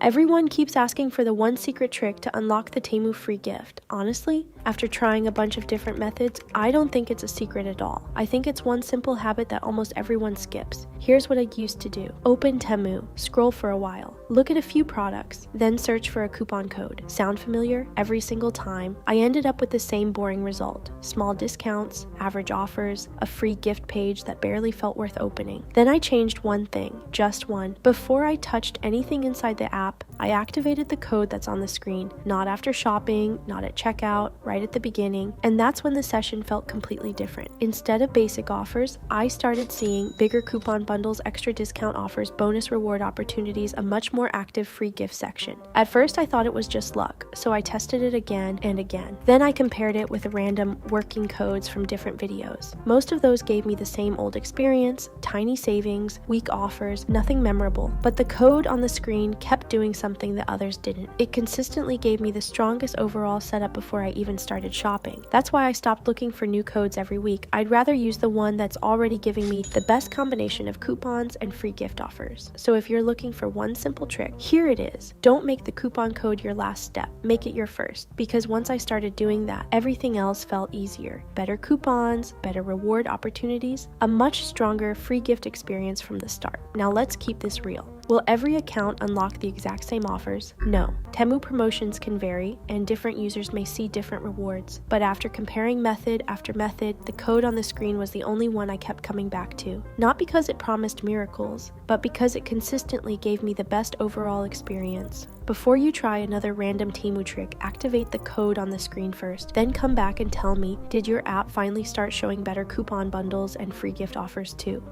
Everyone keeps asking for the one secret trick to unlock the Temu free gift. Honestly, after trying a bunch of different methods, I don't think it's a secret at all. I think it's one simple habit that almost everyone skips. Here's what I used to do. Open Temu, scroll for a while, look at a few products, then search for a coupon code. Sound familiar? Every single time, I ended up with the same boring result. Small discounts, average offers, a free gift page that barely felt worth opening. Then I changed one thing, just one. Before I touched anything inside the app, I activated the code that's on the screen, not after shopping, not at checkout, right at the beginning, and that's when the session felt completely different. Instead of basic offers, I started seeing bigger coupon bundles, extra discount offers, bonus reward opportunities, a much more active free gift section. At first I thought it was just luck, so I tested it again and again. Then I compared it with random working codes from different videos. Most of those gave me the same old experience, tiny savings, weak offers, nothing memorable, but the code on the screen kept doing something that others didn't. It consistently gave me the strongest overall setup before I even started shopping. That's why I stopped looking for new codes every week. I'd rather use the one that's already giving me the best combination of coupons and free gift offers. So if you're looking for one simple trick, here it is. Don't make the coupon code your last step. Make it your first. Because once I started doing that, everything else felt easier. Better coupons, better reward opportunities, a much stronger free gift experience from the start. Now let's keep this real. Will every account unlock the exact same offers? No. Temu promotions can vary, and different users may see different rewards. But after comparing method after method, the code on the screen was the only one I kept coming back to. Not because it promised miracles, but because it consistently gave me the best overall experience. Before you try another random Temu trick, activate the code on the screen first, then come back and tell me, did your app finally start showing better coupon bundles and free gift offers too?